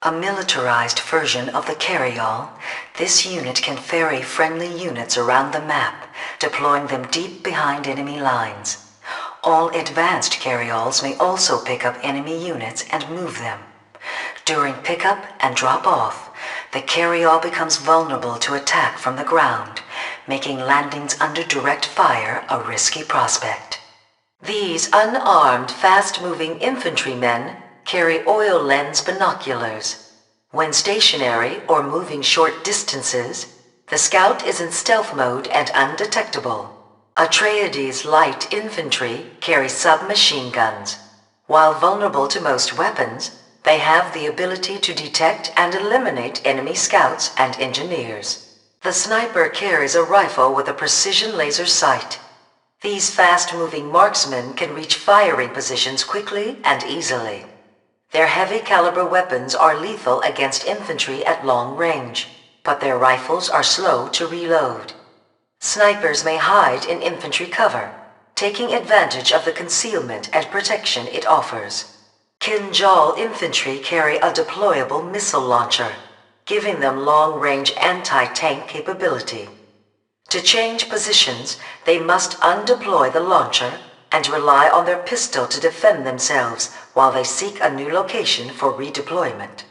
A militarized version of the carryall, this unit can ferry friendly units around the map, deploying them deep behind enemy lines. All advanced carryalls may also pick up enemy units and move them. During pickup and drop-off, the carryall becomes vulnerable to attack from the ground, making landings under direct fire a risky prospect. These unarmed, fast-moving infantrymen carry oil lens binoculars. When stationary or moving short distances, the scout is in stealth mode and undetectable. Atreides light infantry carry submachine guns. While vulnerable to most weapons, they have the ability to detect and eliminate enemy scouts and engineers. The sniper carries a rifle with a precision laser sight. These fast-moving marksmen can reach firing positions quickly and easily. Their heavy-caliber weapons are lethal against infantry at long range, but their rifles are slow to reload. Snipers may hide in infantry cover, taking advantage of the concealment and protection it offers. Kinjal infantry carry a deployable missile launcher, giving them long-range anti-tank capability. To change positions, they must undeploy the launcher and rely on their pistol to defend themselves while they seek a new location for redeployment.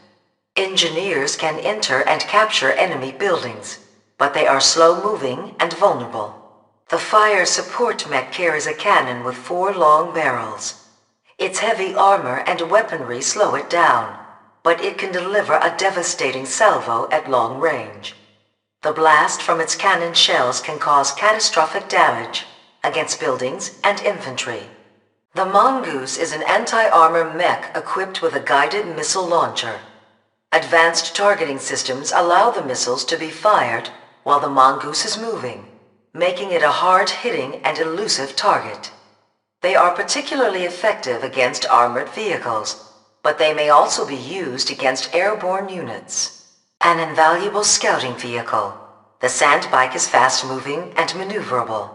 Engineers can enter and capture enemy buildings, but they are slow-moving and vulnerable. The fire support mech carries a cannon with 4 long barrels. Its heavy armor and weaponry slow it down, but it can deliver a devastating salvo at long range. The blast from its cannon shells can cause catastrophic damage against buildings and infantry. The Mongoose is an anti-armor mech equipped with a guided missile launcher. Advanced targeting systems allow the missiles to be fired while the Mongoose is moving, making it a hard-hitting and elusive target. They are particularly effective against armored vehicles, but they may also be used against airborne units. An invaluable scouting vehicle, the Sandbike is fast-moving and maneuverable.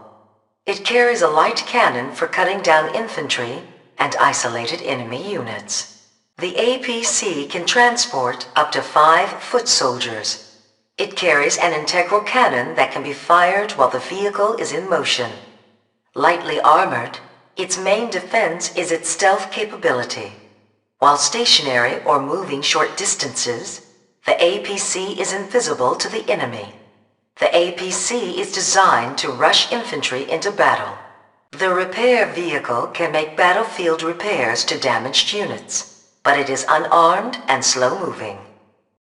It carries a light cannon for cutting down infantry and isolated enemy units. The APC can transport up to 5 foot soldiers. It carries an integral cannon that can be fired while the vehicle is in motion. Lightly armored, its main defense is its stealth capability. While stationary or moving short distances, the APC is invisible to the enemy. The APC is designed to rush infantry into battle. The repair vehicle can make battlefield repairs to damaged units, but it is unarmed and slow-moving.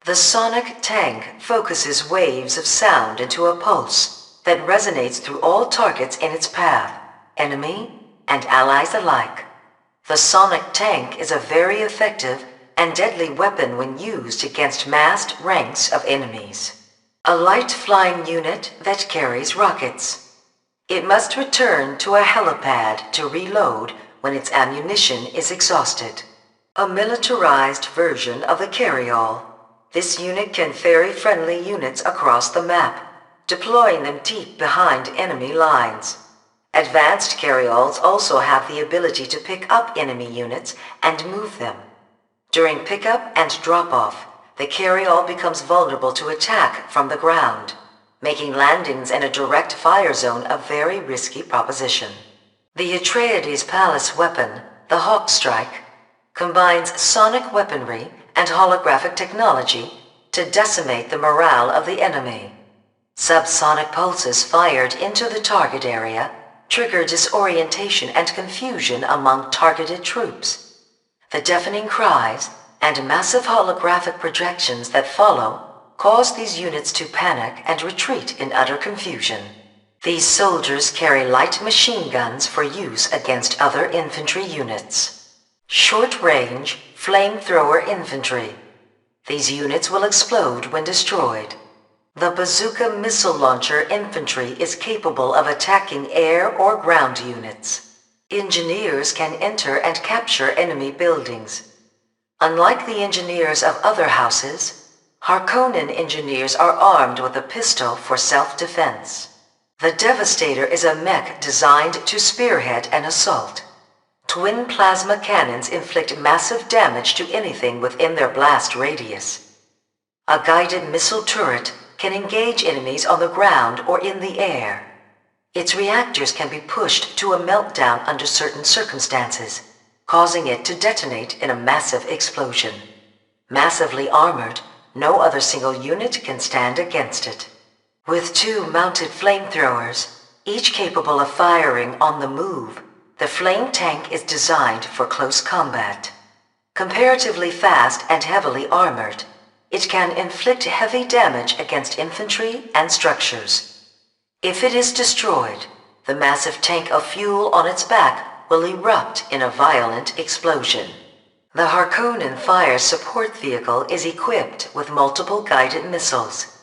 The sonic tank focuses waves of sound into a pulse that resonates through all targets in its path, enemy and allies alike. The sonic tank is a very effective and deadly weapon when used against massed ranks of enemies. A light flying unit that carries rockets. It must return to a helipad to reload when its ammunition is exhausted. A militarized version of the carryall. This unit can ferry friendly units across the map, deploying them deep behind enemy lines. Advanced carryalls also have the ability to pick up enemy units and move them. During pickup and drop-off, the carryall becomes vulnerable to attack from the ground, making landings in a direct fire zone a very risky proposition. The Atreides Palace weapon, the Hawkstrike, combines sonic weaponry and holographic technology to decimate the morale of the enemy. Subsonic pulses fired into the target area trigger disorientation and confusion among targeted troops. The deafening cries and massive holographic projections that follow cause these units to panic and retreat in utter confusion. These soldiers carry light machine guns for use against other infantry units. Short-range, flamethrower infantry. These units will explode when destroyed. The bazooka missile launcher infantry is capable of attacking air or ground units. Engineers can enter and capture enemy buildings. Unlike the engineers of other houses, Harkonnen engineers are armed with a pistol for self-defense. The Devastator is a mech designed to spearhead an assault. Twin plasma cannons inflict massive damage to anything within their blast radius. A guided missile turret can engage enemies on the ground or in the air. Its reactors can be pushed to a meltdown under certain circumstances, causing it to detonate in a massive explosion. Massively armored, no other single unit can stand against it. With 2 mounted flamethrowers, each capable of firing on the move, the flame tank is designed for close combat. Comparatively fast and heavily armored, it can inflict heavy damage against infantry and structures. If it is destroyed, the massive tank of fuel on its back will erupt in a violent explosion. The Harkonnen fire support vehicle is equipped with multiple guided missiles.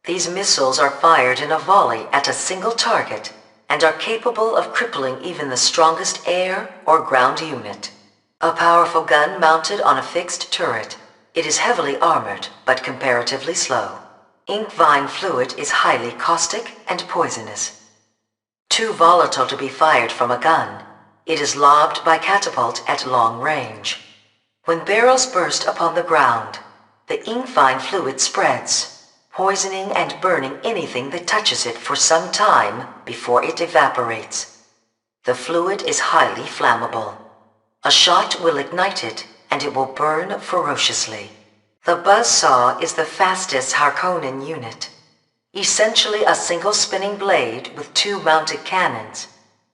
These missiles are fired in a volley at a single target and are capable of crippling even the strongest air or ground unit. A powerful gun mounted on a fixed turret. It is heavily armored, but comparatively slow. Ink vine fluid is highly caustic and poisonous. Too volatile to be fired from a gun, it is lobbed by catapult at long range. When barrels burst upon the ground, the ink vine fluid spreads, poisoning and burning anything that touches it for some time before it evaporates. The fluid is highly flammable. A shot will ignite it, and it will burn ferociously. The buzzsaw is the fastest Harkonnen unit. Essentially a single spinning blade with 2 mounted cannons,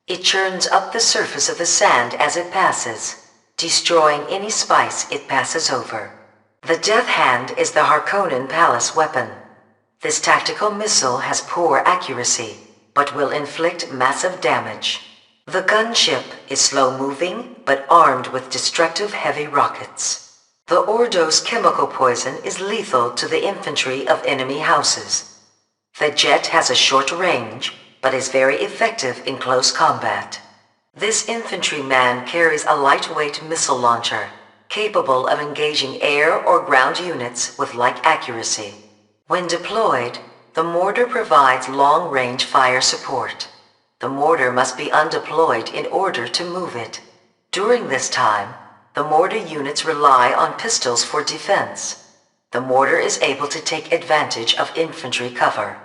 it churns up the surface of the sand as it passes, destroying any spice it passes over. The Death Hand is the Harkonnen palace weapon. This tactical missile has poor accuracy, but will inflict massive damage. The gunship is slow-moving, but armed with destructive heavy rockets. The Ordos chemical poison is lethal to the infantry of enemy houses. The jet has a short range, but is very effective in close combat. This infantryman carries a lightweight missile launcher, capable of engaging air or ground units with like accuracy. When deployed, the mortar provides long-range fire support. The mortar must be undeployed in order to move it. During this time, the mortar units rely on pistols for defense. The mortar is able to take advantage of infantry cover.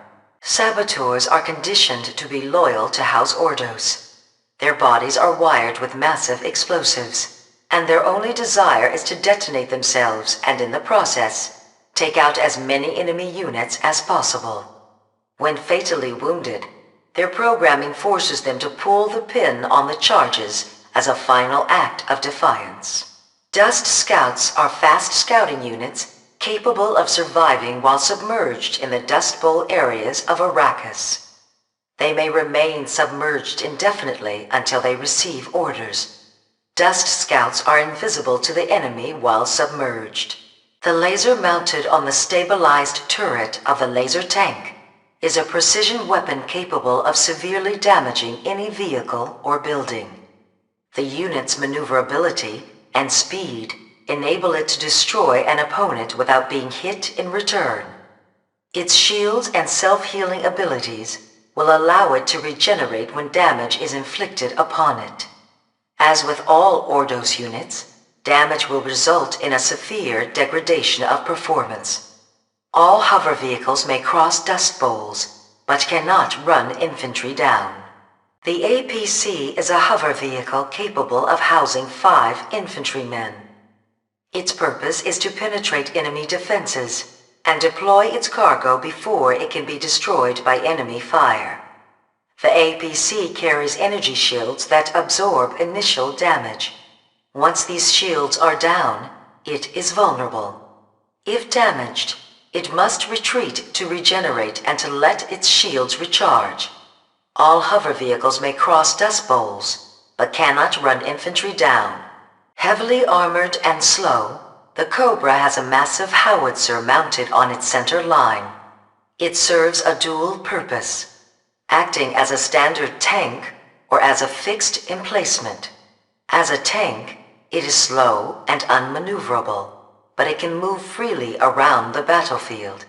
Saboteurs are conditioned to be loyal to House Ordos. Their bodies are wired with massive explosives, and their only desire is to detonate themselves and in the process, take out as many enemy units as possible. When fatally wounded, their programming forces them to pull the pin on the charges as a final act of defiance. Dust Scouts are fast scouting units capable of surviving while submerged in the Dust Bowl areas of Arrakis. They may remain submerged indefinitely until they receive orders. Dust Scouts are invisible to the enemy while submerged. The laser mounted on the stabilized turret of the laser tank is a precision weapon capable of severely damaging any vehicle or building. The unit's maneuverability and speed enable it to destroy an opponent without being hit in return. Its shields and self-healing abilities will allow it to regenerate when damage is inflicted upon it. As with all Ordos units, damage will result in a severe degradation of performance. All hover vehicles may cross dust bowls, but cannot run infantry down. The APC is a hover vehicle capable of housing 5 infantrymen. Its purpose is to penetrate enemy defenses and deploy its cargo before it can be destroyed by enemy fire. The APC carries energy shields that absorb initial damage. Once these shields are down, it is vulnerable. If damaged, it must retreat to regenerate and to let its shields recharge. All hover vehicles may cross dust bowls, but cannot run infantry down. Heavily armored and slow, the Cobra has a massive howitzer mounted on its center line. It serves a dual purpose, acting as a standard tank or as a fixed emplacement. As a tank, it is slow and unmaneuverable, but it can move freely around the battlefield.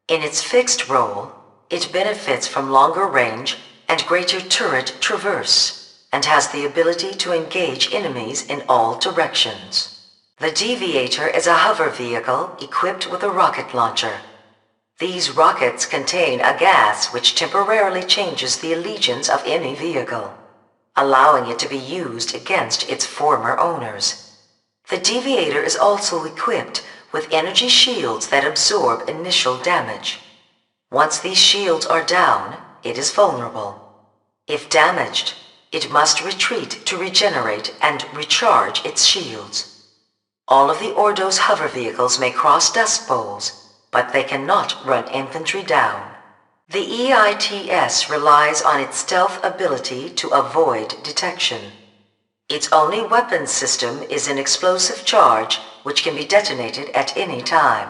In its fixed role, it benefits from longer range and greater turret traverse, and has the ability to engage enemies in all directions. The Deviator is a hover vehicle equipped with a rocket launcher. These rockets contain a gas which temporarily changes the allegiance of any vehicle, allowing it to be used against its former owners. The Deviator is also equipped with energy shields that absorb initial damage. Once these shields are down, it is vulnerable. If damaged, it must retreat to regenerate and recharge its shields. All of the Ordo's hover vehicles may cross dust bowls, but they cannot run infantry down. The EITS relies on its stealth ability to avoid detection. Its only weapons system is an explosive charge which can be detonated at any time.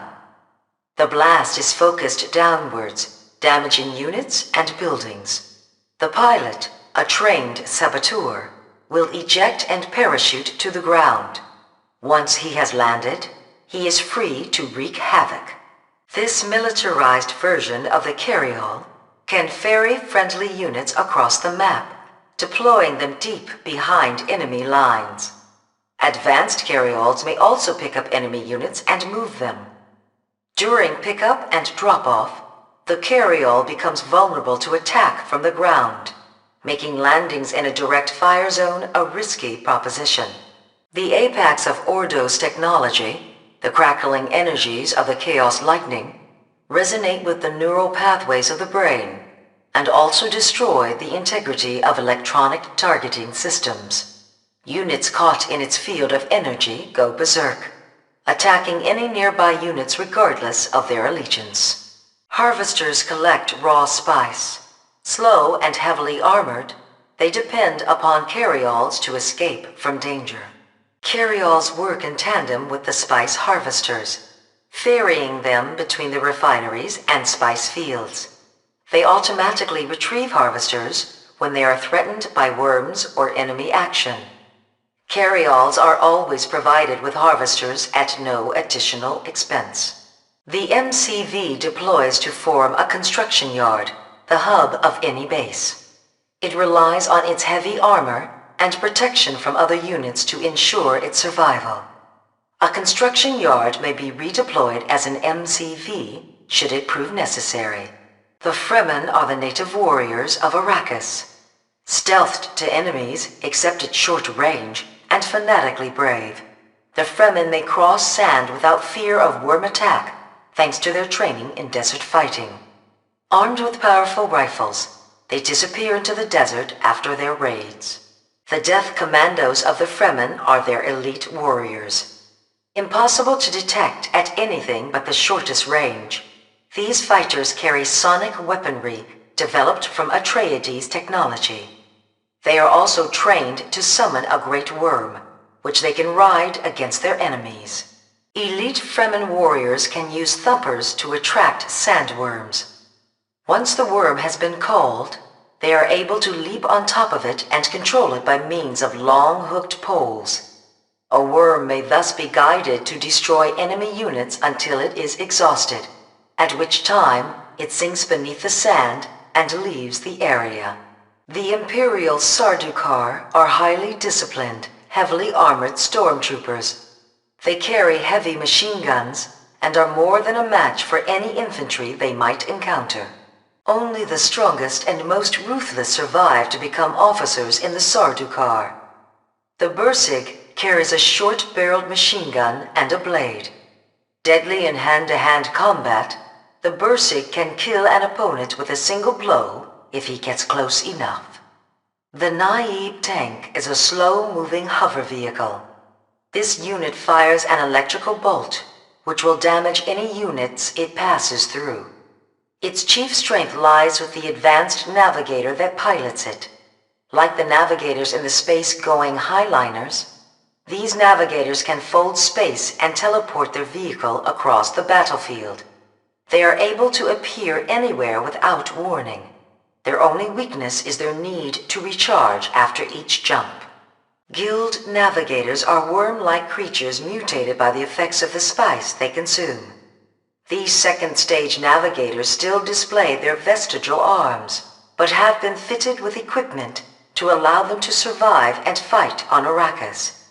The blast is focused downwards, damaging units and buildings. The pilot, a trained saboteur, will eject and parachute to the ground. Once he has landed, he is free to wreak havoc. This militarized version of the carryall can ferry friendly units across the map, deploying them deep behind enemy lines. Advanced carryalls may also pick up enemy units and move them. During pickup and drop-off, the carryall becomes vulnerable to attack from the ground, making landings in a direct fire zone a risky proposition. The apex of Ordo's technology, the crackling energies of the Chaos Lightning, resonate with the neural pathways of the brain and also destroy the integrity of electronic targeting systems. Units caught in its field of energy go berserk, attacking any nearby units regardless of their allegiance. Harvesters collect raw spice. Slow and heavily armored, they depend upon carryalls to escape from danger. Carryalls work in tandem with the spice harvesters, ferrying them between the refineries and spice fields. They automatically retrieve harvesters when they are threatened by worms or enemy action. Carryalls are always provided with harvesters at no additional expense. The MCV deploys to form a construction yard, the hub of any base. It relies on its heavy armor and protection from other units to ensure its survival. A construction yard may be redeployed as an MCV should it prove necessary. The Fremen are the native warriors of Arrakis, stealthed to enemies except at short range and fanatically brave. The Fremen may cross sand without fear of worm attack thanks to their training in desert fighting. Armed with powerful rifles, they disappear into the desert after their raids. The death commandos of the Fremen are their elite warriors. Impossible to detect at anything but the shortest range, these fighters carry sonic weaponry developed from Atreides technology. They are also trained to summon a great worm, which they can ride against their enemies. Elite Fremen warriors can use thumpers to attract sandworms. Once the worm has been called, they are able to leap on top of it and control it by means of long hooked poles. A worm may thus be guided to destroy enemy units until it is exhausted, at which time it sinks beneath the sand and leaves the area. The Imperial Sardaukar are highly disciplined, heavily armored stormtroopers. They carry heavy machine guns and are more than a match for any infantry they might encounter. Only the strongest and most ruthless survive to become officers in the Sardaukar. The Bursig carries a short-barreled machine gun and a blade. Deadly in hand-to-hand combat, the Bursig can kill an opponent with a single blow if he gets close enough. The Naib tank is a slow-moving hover vehicle. This unit fires an electrical bolt, which will damage any units it passes through. Its chief strength lies with the advanced navigator that pilots it. Like the navigators in the space-going highliners, these navigators can fold space and teleport their vehicle across the battlefield. They are able to appear anywhere without warning. Their only weakness is their need to recharge after each jump. Guild navigators are worm-like creatures mutated by the effects of the spice they consume. These second-stage navigators still display their vestigial arms, but have been fitted with equipment to allow them to survive and fight on Arrakis.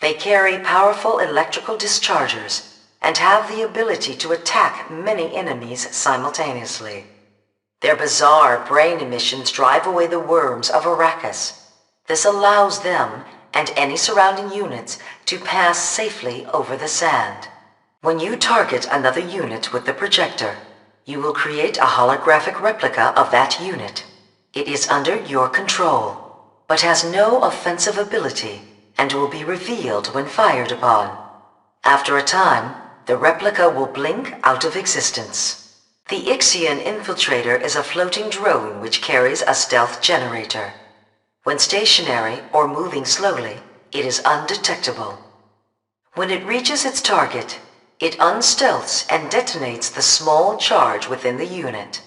They carry powerful electrical dischargers and have the ability to attack many enemies simultaneously. Their bizarre brain emissions drive away the worms of Arrakis. This allows them and any surrounding units to pass safely over the sand. When you target another unit with the projector, you will create a holographic replica of that unit. It is under your control, but has no offensive ability and will be revealed when fired upon. After a time, the replica will blink out of existence. The Ixian Infiltrator is a floating drone which carries a stealth generator. When stationary or moving slowly, it is undetectable. When it reaches its target, it unstealths and detonates the small charge within the unit.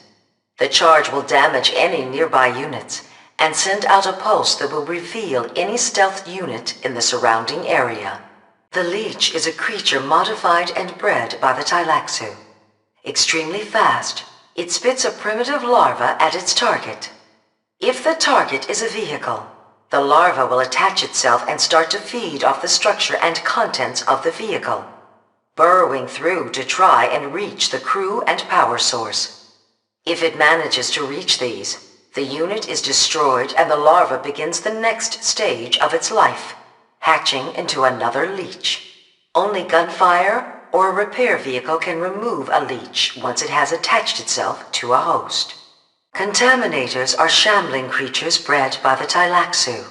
The charge will damage any nearby units and send out a pulse that will reveal any stealth unit in the surrounding area. The leech is a creature modified and bred by the Tleilaxu. Extremely fast, it spits a primitive larva at its target. If the target is a vehicle, the larva will attach itself and start to feed off the structure and contents of the vehicle, burrowing through to try and reach the crew and power source. If it manages to reach these, the unit is destroyed and the larva begins the next stage of its life, hatching into another leech. Only gunfire or a repair vehicle can remove a leech once it has attached itself to a host. Contaminators are shambling creatures bred by the Tleilaxu.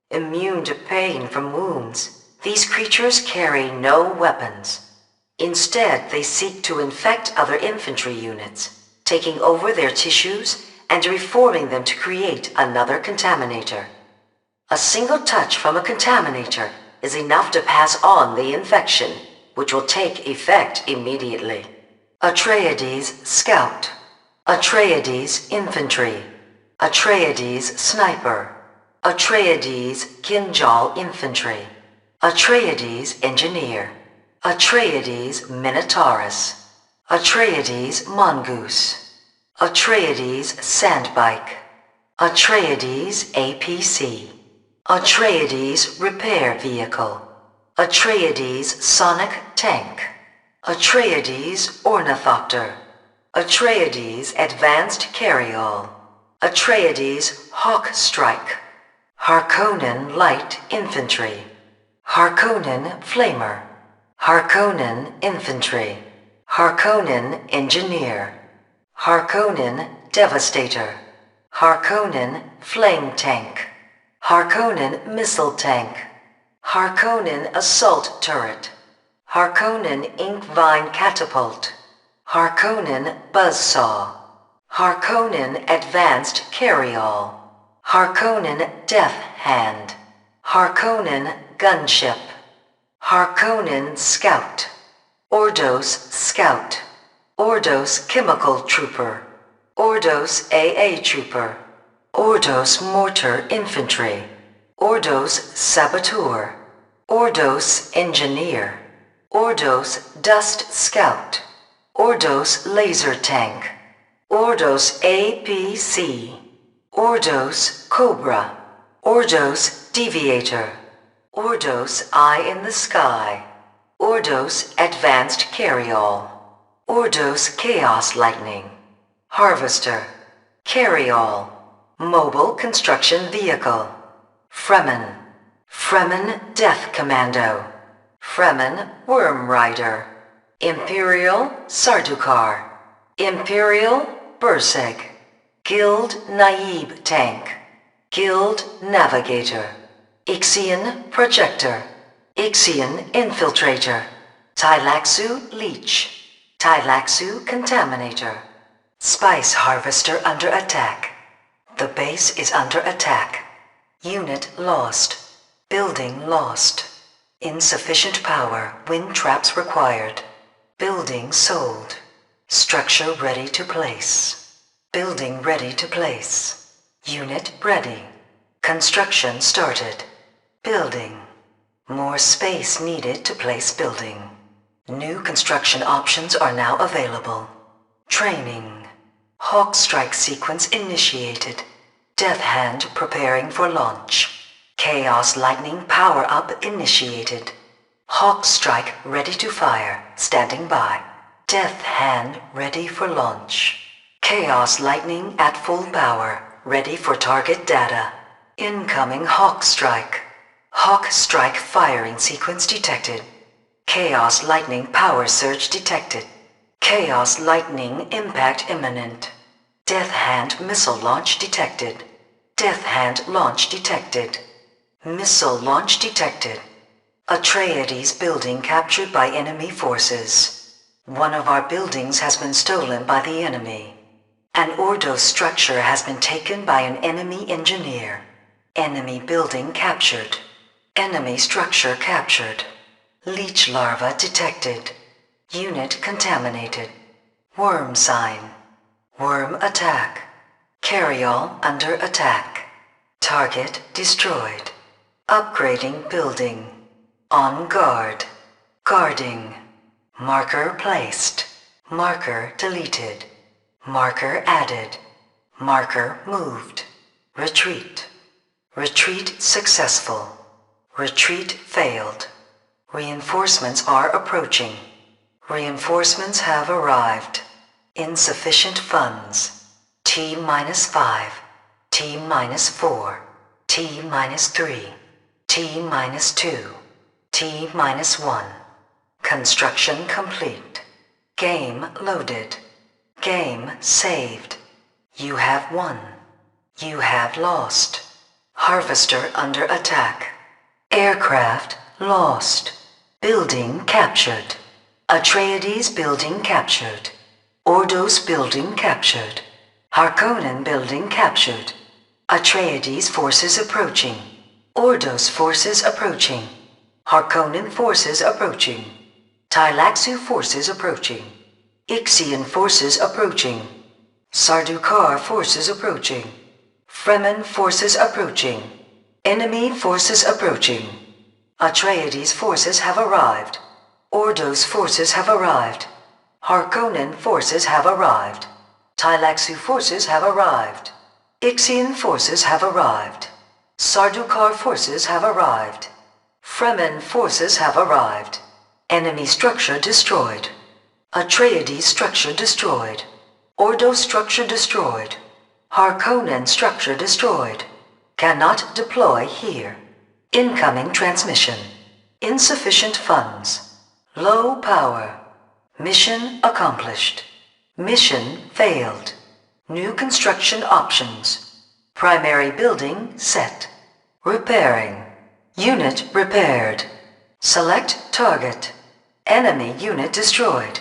Immune to pain from wounds, these creatures carry no weapons. Instead, they seek to infect other infantry units, taking over their tissues and reforming them to create another contaminator. A single touch from a contaminator is enough to pass on the infection, which will take effect immediately. Atreides Scout, Atreides Infantry, Atreides Sniper, Atreides Kinjal Infantry, Atreides Engineer, Atreides Minotaurus, Atreides Mongoose, Atreides Sandbike, Atreides APC, Atreides Repair Vehicle, Atreides Sonic Tank, Atreides Ornithopter, Atreides Advanced Carryall, Atreides Hawk Strike, Harkonnen Light Infantry, Harkonnen Flamer, Harkonnen Infantry, Harkonnen Engineer, Harkonnen Devastator, Harkonnen Flame Tank, Harkonnen Missile Tank, Harkonnen Assault Turret, Harkonnen Inkvine Catapult, Harkonnen Buzzsaw, Harkonnen Advanced Carryall, Harkonnen Death Hand, Harkonnen Gunship, Harkonnen Scout, Ordos Scout, Ordos Chemical Trooper, Ordos AA Trooper, Ordos Mortar Infantry, Ordos Saboteur, Ordos Engineer, Ordos Dust Scout, Ordos Laser Tank, Ordos APC, Ordos Cobra, Ordos Deviator, Ordos Eye in the Sky, Ordos Advanced Carryall, Ordos Chaos Lightning, Harvester, Carryall, Mobile Construction Vehicle, Fremen, Fremen Death Commando, Fremen Worm Rider, Imperial Sardaukar, Imperial Burseg, Guild Naib Tank, Guild Navigator, Ixian Projector, Ixian Infiltrator, Tleilaxu Leech, Tleilaxu Contaminator, Spice Harvester under attack. The base is under attack. Unit lost. Building lost. Insufficient power. Wind traps required. Building sold. Structure ready to place. Building ready to place. Unit ready. Construction started. Building. More space needed to place building. New construction options are now available. Training. Hawk strike sequence initiated. Death Hand preparing for launch. Chaos Lightning power-up initiated. Hawk Strike ready to fire, standing by. Death Hand ready for launch. Chaos Lightning at full power, ready for target data. Incoming Hawk Strike. Hawk Strike firing sequence detected. Chaos Lightning power surge detected. Chaos Lightning impact imminent. Death Hand missile launch detected. Death Hand launch detected. Missile launch detected. Atreides building captured by enemy forces. One of our buildings has been stolen by the enemy. An Ordo structure has been taken by an enemy engineer. Enemy building captured. Enemy structure captured. Leech larva detected. Unit contaminated. Worm sign. Worm attack. Carryall under attack. Target destroyed. Upgrading building. On guard. Guarding. Marker placed. Marker deleted. Marker added. Marker moved. Retreat. Retreat successful. Retreat failed. Reinforcements are approaching. Reinforcements have arrived. Insufficient funds. T-5. T-4. T-3. T-2. T-1. Construction complete. Game loaded. Game saved. You have won. You have lost. Harvester under attack. Aircraft lost. Building captured. Atreides building captured. Ordos building captured. Harkonnen building captured. Atreides forces approaching. Ordos forces approaching. Harkonnen forces approaching. Tleilaxu forces approaching. Ixian forces approaching. Sardaukar forces approaching. Fremen forces approaching. Enemy forces approaching. Atreides forces have arrived. Ordos forces have arrived. Harkonnen forces have arrived. Tleilaxu forces have arrived. Ixian forces have arrived. Sardaukar forces have arrived. Fremen forces have arrived. Enemy structure destroyed. Atreides structure destroyed. Ordo structure destroyed. Harkonnen structure destroyed. Cannot deploy here. Incoming transmission. Insufficient funds. Low power. Mission accomplished. Mission failed. New construction options. Primary building set. Repairing. Unit repaired. Select target. Enemy unit destroyed.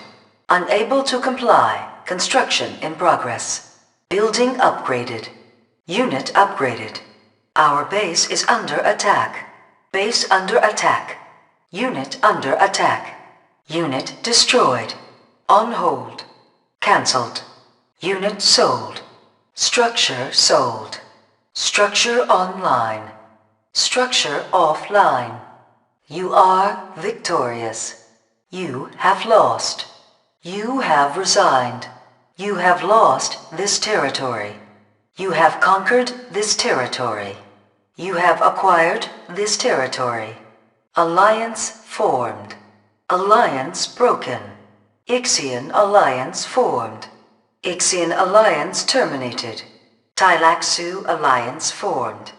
Unable to comply. Construction in progress. Building upgraded. Unit upgraded. Our base is under attack. Base under attack. Unit under attack. Unit destroyed. On hold. Cancelled. Unit sold. Structure sold. Structure online. Structure offline. You are victorious. You have lost. You have resigned. You have lost this territory. You have conquered this territory. You have acquired this territory. Alliance formed. Alliance broken. Ixian alliance formed. Ixian alliance terminated. Tleilaxu alliance formed.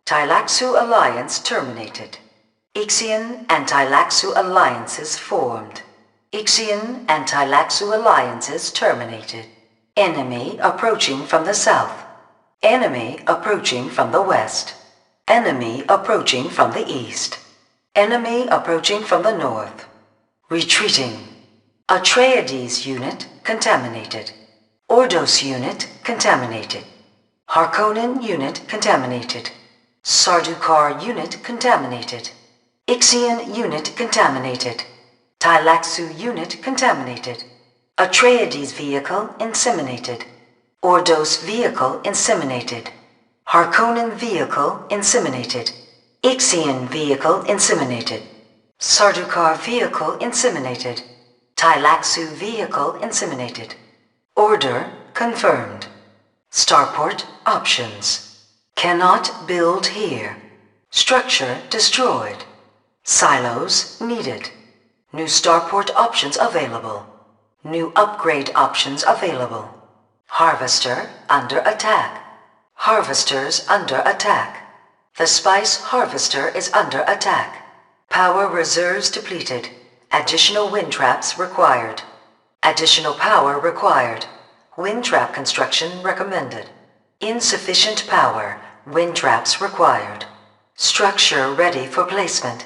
Tleilaxu alliance terminated. Ixian and Tleilaxu alliances formed. Ixian and Tleilaxu alliances terminated. Enemy approaching from the south. Enemy approaching from the west. Enemy approaching from the east. Enemy approaching from the north. Retreating. Atreides unit contaminated. Ordos unit contaminated. Harkonnen unit contaminated. Sardaukar unit contaminated. Ixian unit contaminated. Tleilaxu unit contaminated. Atreides vehicle inseminated. Ordos vehicle inseminated. Harkonnen vehicle inseminated. Ixian vehicle inseminated. Sardaukar vehicle inseminated. Tleilaxu vehicle inseminated. Order confirmed. Starport options. Cannot build here. Structure destroyed. Silos needed. New starport options available. New upgrade options available. Harvester under attack. Harvesters under attack. The spice harvester is under attack. Power reserves depleted. Additional wind traps required. Additional power required. Wind trap construction recommended. Insufficient power. Wind traps required. Structure ready for placement.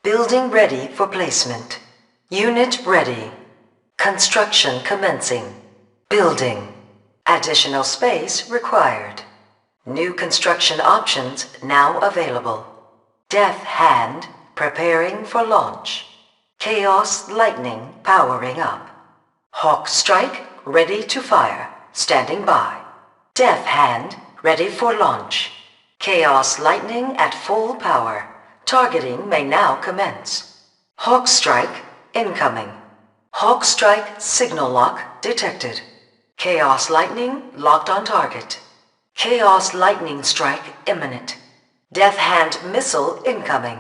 Building ready for placement. Unit ready. Construction commencing. Building. Additional space required. New construction options now available. Death Hand preparing for launch. Chaos Lightning powering up. Hawk Strike ready to fire, standing by. Death Hand ready for launch. Chaos Lightning at full power. Targeting may now commence. Hawk Strike incoming. Hawk Strike signal lock detected. Chaos Lightning locked on target. Chaos Lightning strike imminent. Death Hand missile incoming.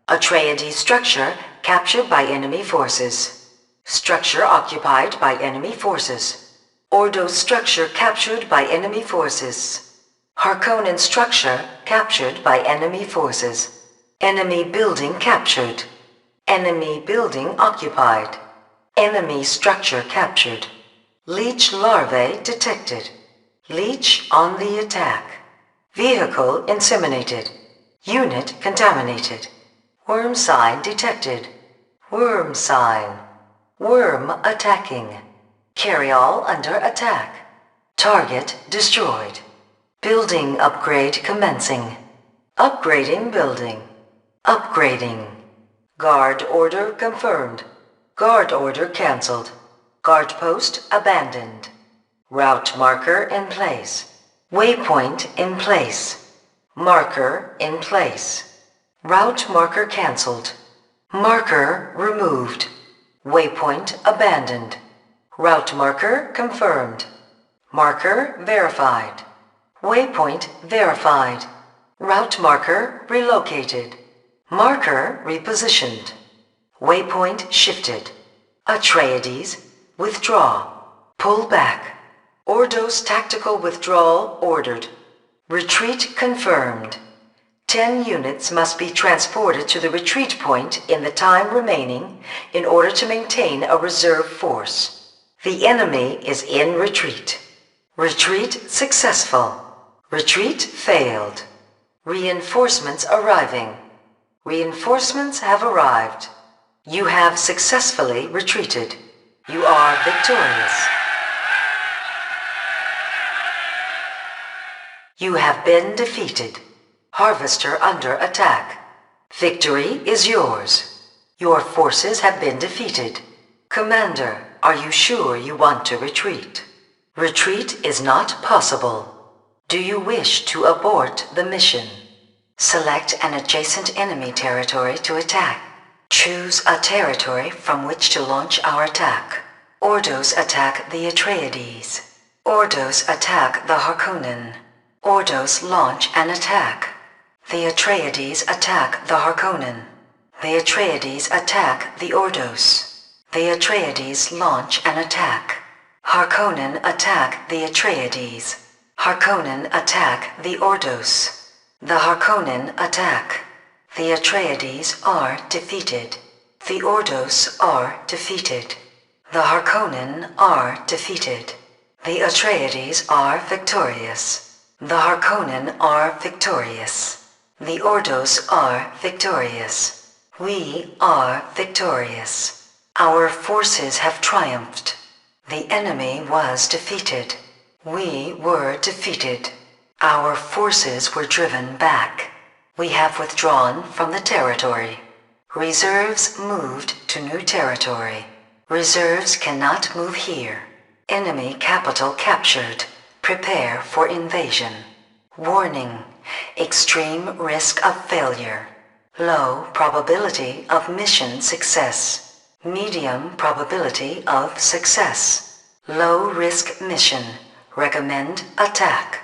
Atreides structure captured by enemy forces. Structure occupied by enemy forces. Ordo structure captured by enemy forces. Harkonnen structure captured by enemy forces. Enemy building captured. Enemy building occupied. Enemy structure captured. Leech larvae detected. Leech on the attack. Vehicle inseminated. Unit contaminated. Worm sign detected. Worm sign. Worm attacking. Carryall under attack. Target destroyed. Building upgrade commencing. Upgrading building. Upgrading. Guard order confirmed. Guard order cancelled. Guard post abandoned. Route marker in place. Waypoint in place. Marker in place. Route marker cancelled. Marker removed. Waypoint abandoned. Route marker confirmed. Marker verified. Waypoint verified. Route marker relocated. Marker repositioned. Waypoint shifted. Atreides withdraw. Pull back. Ordo's tactical withdrawal ordered. Retreat confirmed. 10 units must be transported to the retreat point in the time remaining in order to maintain a reserve force. The enemy is in retreat. Retreat successful. Retreat failed. Reinforcements arriving. Reinforcements have arrived. You have successfully retreated. You are victorious. You have been defeated. Harvester under attack. Victory is yours. Your forces have been defeated. Commander, are you sure you want to retreat? Retreat is not possible. Do you wish to abort the mission? Select an adjacent enemy territory to attack. Choose a territory from which to launch our attack. Ordos attack the Atreides. Ordos attack the Harkonnen. Ordos launch an attack. The Atreides attack the Harkonnen. The Atreides attack the Ordos. The Atreides launch an attack. Harkonnen attack the Atreides. Harkonnen attack the Ordos. The Harkonnen attack. The Atreides are defeated. The Ordos are defeated. The Harkonnen are defeated. The Atreides are victorious. The Harkonnen are victorious. The Ordos are victorious. We are victorious. Our forces have triumphed. The enemy was defeated. We were defeated. Our forces were driven back. We have withdrawn from the territory. Reserves moved to new territory. Reserves cannot move here. Enemy capital captured. Prepare for invasion. Warning. Extreme risk of failure. Low probability of mission success. Medium probability of success. Low risk mission. Recommend attack.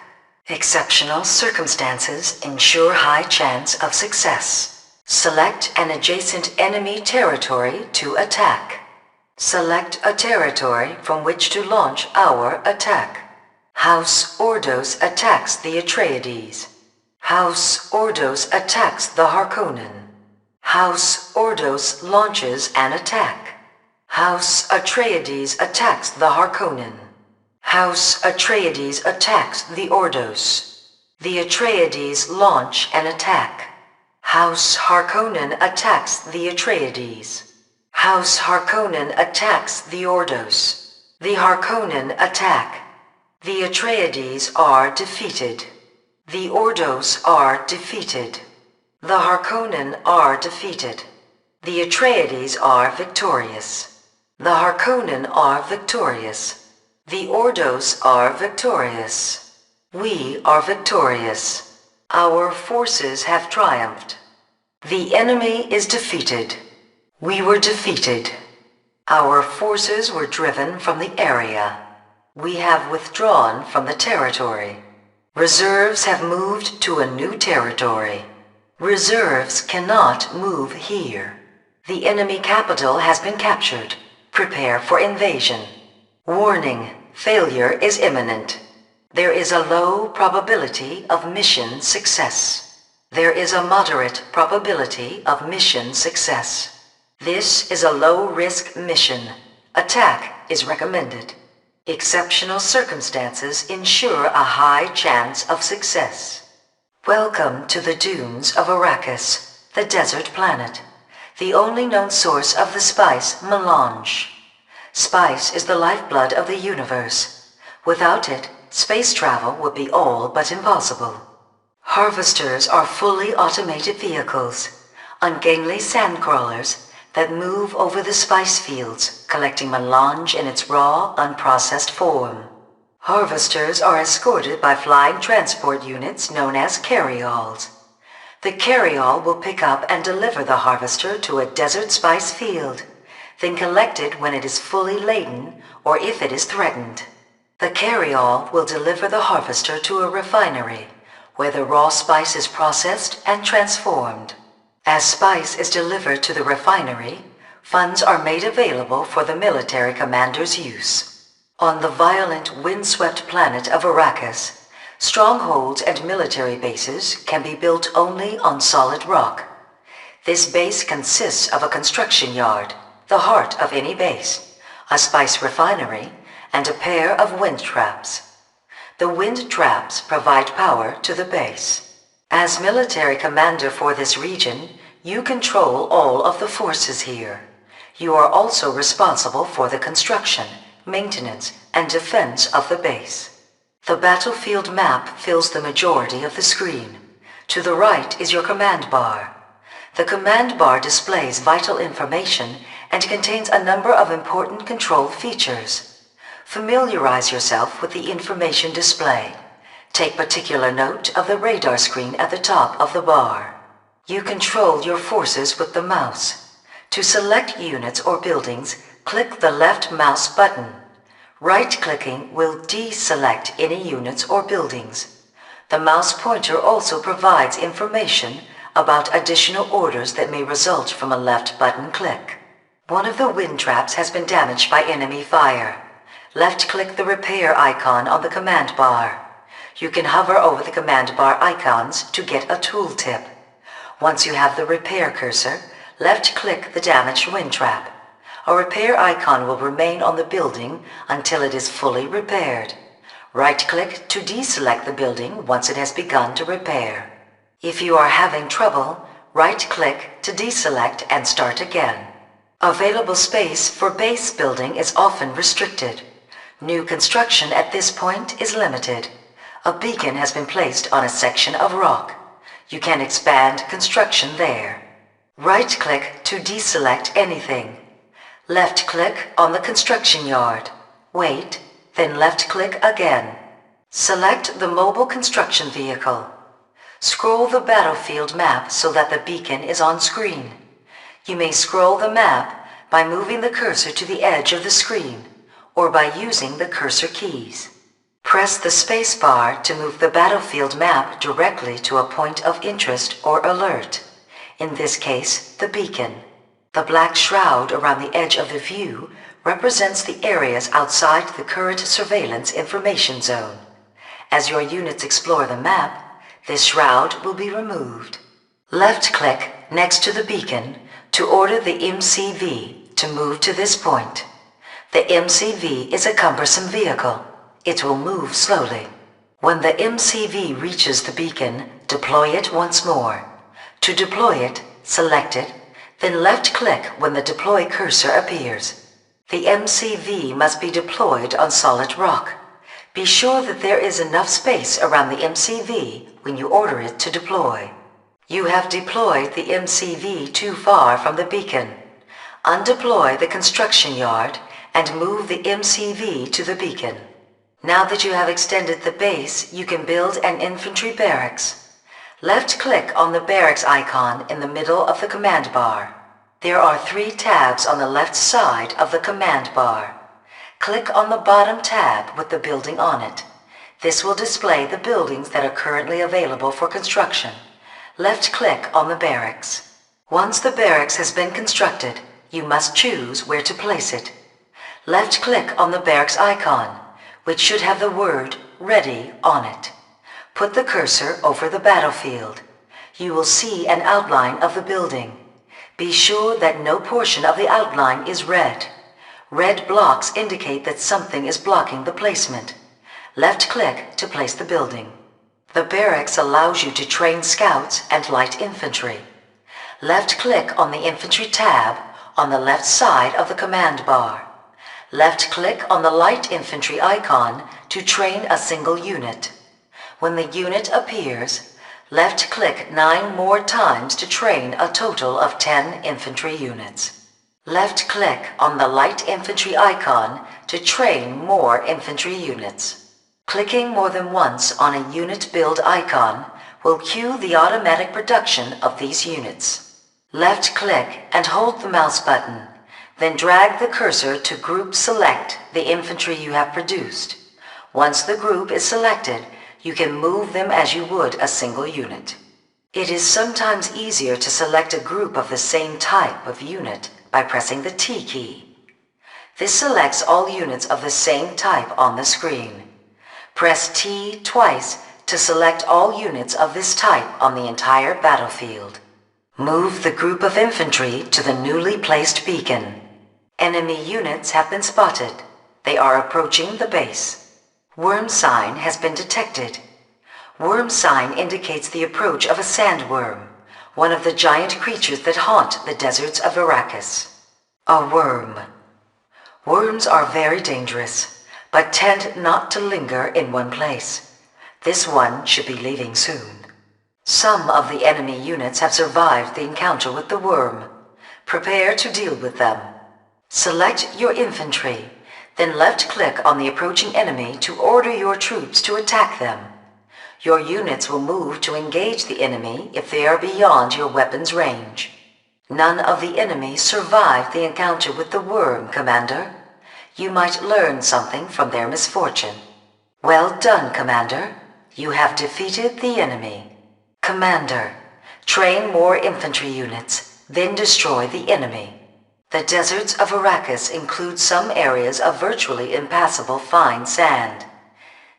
Exceptional circumstances ensure high chance of success. Select an adjacent enemy territory to attack. Select a territory from which to launch our attack. House Ordos attacks the Atreides. House Ordos attacks the Harkonnen. House Ordos launches an attack. House Atreides attacks the Harkonnen. House Atreides attacks the Ordos. The Atreides launch an attack. House Harkonnen attacks the Atreides. House Harkonnen attacks the Ordos. The Harkonnen attack. The Atreides are defeated. The Ordos are defeated. The Harkonnen are defeated. The Atreides are victorious. The Harkonnen are victorious. The Ordos are victorious. We are victorious. Our forces have triumphed. The enemy is defeated. We were defeated. Our forces were driven from the area. We have withdrawn from the territory. Reserves have moved to a new territory. Reserves cannot move here. The enemy capital has been captured. Prepare for invasion. Warning, failure is imminent. There is a low probability of mission success. There is a moderate probability of mission success. This is a low-risk mission. Attack is recommended. Exceptional circumstances ensure a high chance of success. Welcome to the dunes of Arrakis, the desert planet, the only known source of the spice melange. Spice is the lifeblood of the universe. Without it, space travel would be all but impossible. Harvesters are fully automated vehicles, ungainly sandcrawlers that move over the spice fields, collecting melange in its raw, unprocessed form. Harvesters are escorted by flying transport units known as carryalls. The carryall will pick up and deliver the harvester to a desert spice field, then collect it when it is fully laden or if it is threatened. The carryall will deliver the harvester to a refinery, where the raw spice is processed and transformed. As spice is delivered to the refinery, funds are made available for the military commander's use. On the violent, windswept planet of Arrakis, strongholds and military bases can be built only on solid rock. This base consists of a construction yard, the heart of any base, a spice refinery, and a pair of wind traps. The wind traps provide power to the base. As military commander for this region, you control all of the forces here. You are also responsible for the construction, maintenance, and defense of the base. The battlefield map fills the majority of the screen. To the right is your command bar. The command bar displays vital information and contains a number of important control features. Familiarize yourself with the information display. Take particular note of the radar screen at the top of the bar. You control your forces with the mouse. To select units or buildings, click the left mouse button. Right-clicking will deselect any units or buildings. The mouse pointer also provides information about additional orders that may result from a left button click. One of the wind traps has been damaged by enemy fire. Left-click the repair icon on the command bar. You can hover over the command bar icons to get a tooltip. Once you have the repair cursor, left-click the damaged wind trap. A repair icon will remain on the building until it is fully repaired. Right-click to deselect the building once it has begun to repair. If you are having trouble, right-click to deselect and start again. Available space for base building is often restricted. New construction at this point is limited. A beacon has been placed on a section of rock. You can expand construction there. Right-click to deselect anything. Left-click on the construction yard. Wait, then left-click again. Select the mobile construction vehicle. Scroll the battlefield map so that the beacon is on screen. You may scroll the map by moving the cursor to the edge of the screen or by using the cursor keys. Press the space bar to move the battlefield map directly to a point of interest or alert. In this case, the beacon. The black shroud around the edge of the view represents the areas outside the current surveillance information zone. As your units explore the map, this shroud will be removed. Left-click next to the beacon to order the MCV to move to this point. The MCV is a cumbersome vehicle. It will move slowly. When the MCV reaches the beacon, deploy it once more. To deploy it, select it, then left-click when the deploy cursor appears. The MCV must be deployed on solid rock. Be sure that there is enough space around the MCV when you order it to deploy. You have deployed the MCV too far from the beacon. Undeploy the construction yard and move the MCV to the beacon. Now that you have extended the base, you can build an infantry barracks. Left-click on the barracks icon in the middle of the command bar. There are 3 tabs on the left side of the command bar. Click on the bottom tab with the building on it. This will display the buildings that are currently available for construction. Left-click on the barracks. Once the barracks has been constructed, you must choose where to place it. Left-click on the barracks icon, which should have the word Ready on it. Put the cursor over the battlefield. You will see an outline of the building. Be sure that no portion of the outline is red. Red blocks indicate that something is blocking the placement. Left-click to place the building. The barracks allows you to train scouts and light infantry. Left-click on the infantry tab on the left side of the command bar. Left-click on the light infantry icon to train a single unit. When the unit appears, left-click 9 more times to train a total of 10 infantry units. Left-click on the light infantry icon to train more infantry units. Clicking more than once on a unit build icon will cue the automatic production of these units. Left-click and hold the mouse button. Then drag the cursor to group select the infantry you have produced. Once the group is selected, you can move them as you would a single unit. It is sometimes easier to select a group of the same type of unit by pressing the T key. This selects all units of the same type on the screen. Press T twice to select all units of this type on the entire battlefield. Move the group of infantry to the newly placed beacon. Enemy units have been spotted. They are approaching the base. Worm sign has been detected. Worm sign indicates the approach of a sandworm, one of the giant creatures that haunt the deserts of Arrakis. A worm. Worms are very dangerous, but tend not to linger in one place. This one should be leaving soon. Some of the enemy units have survived the encounter with the worm. Prepare to deal with them. Select your infantry, then left-click on the approaching enemy to order your troops to attack them. Your units will move to engage the enemy if they are beyond your weapon's range. None of the enemy survived the encounter with the worm, Commander. You might learn something from their misfortune. Well done, Commander. You have defeated the enemy. Commander, train more infantry units, then destroy the enemy. The deserts of Arrakis include some areas of virtually impassable fine sand.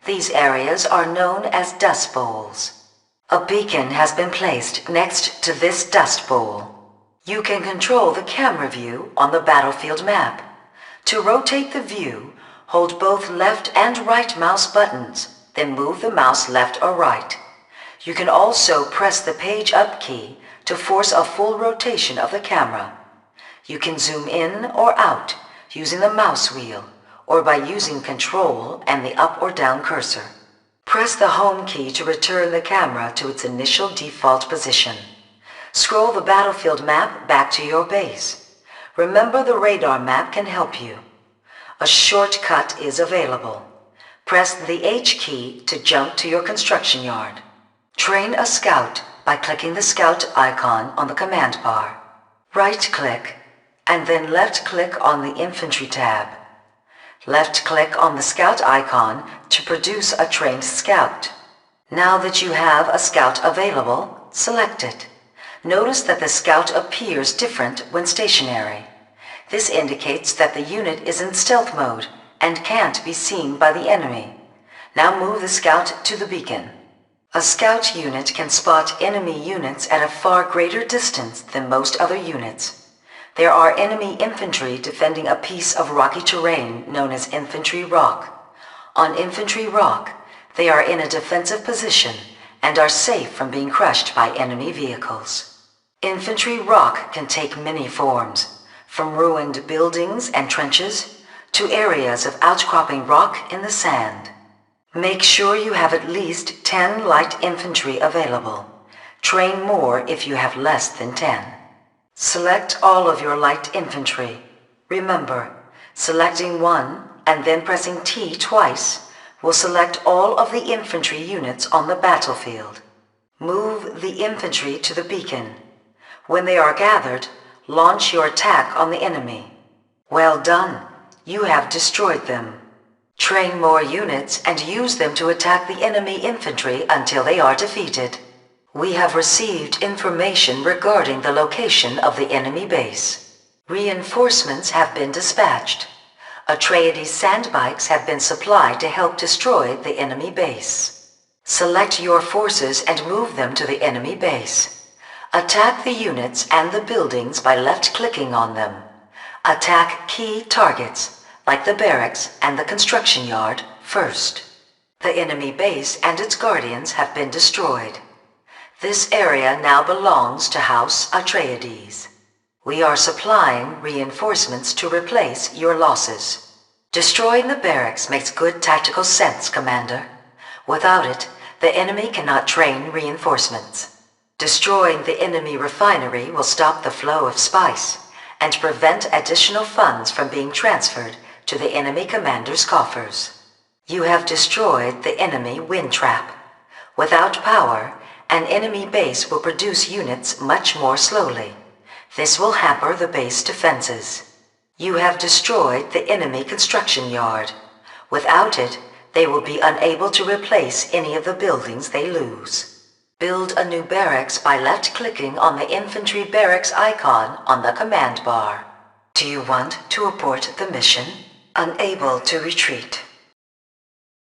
These areas are known as dust bowls. A beacon has been placed next to this dust bowl. You can control the camera view on the battlefield map. To rotate the view, hold both left and right mouse buttons, then move the mouse left or right. You can also press the page up key to force a full rotation of the camera. You can zoom in or out using the mouse wheel or by using Control and the up or down cursor. Press the Home key to return the camera to its initial default position. Scroll the battlefield map back to your base. Remember, the radar map can help you. A shortcut is available. Press the H key to jump to your construction yard. Train a scout by clicking the scout icon on the command bar. Right-click and then left-click on the infantry tab. Left-click on the scout icon to produce a trained scout. Now that you have a scout available, select it. Notice that the scout appears different when stationary. This indicates that the unit is in stealth mode and can't be seen by the enemy. Now move the scout to the beacon. A scout unit can spot enemy units at a far greater distance than most other units. There are enemy infantry defending a piece of rocky terrain known as Infantry Rock. On Infantry Rock, they are in a defensive position and are safe from being crushed by enemy vehicles. Infantry Rock can take many forms, from ruined buildings and trenches to areas of outcropping rock in the sand. Make sure you have at least 10 light infantry available. Train more if you have less than 10. Select all of your light infantry. Remember, selecting one and then pressing T twice will select all of the infantry units on the battlefield. Move the infantry to the beacon. When they are gathered, launch your attack on the enemy. Well done! You have destroyed them. Train more units and use them to attack the enemy infantry until they are defeated. We have received information regarding the location of the enemy base. Reinforcements have been dispatched. Atreides sandbikes have been supplied to help destroy the enemy base. Select your forces and move them to the enemy base. Attack the units and the buildings by left-clicking on them. Attack key targets, like the barracks and the construction yard, first. The enemy base and its guardians have been destroyed. This area now belongs to House Atreides. We are supplying reinforcements to replace your losses. Destroying the barracks makes good tactical sense, Commander. Without it, the enemy cannot train reinforcements. Destroying the enemy refinery will stop the flow of spice and prevent additional funds from being transferred to the enemy commander's coffers. You have destroyed the enemy wind trap. Without power, an enemy base will produce units much more slowly. This will hamper the base defenses. You have destroyed the enemy construction yard. Without it, they will be unable to replace any of the buildings they lose. Build a new barracks by left-clicking on the infantry barracks icon on the command bar. Do you want to abort the mission? Unable to retreat.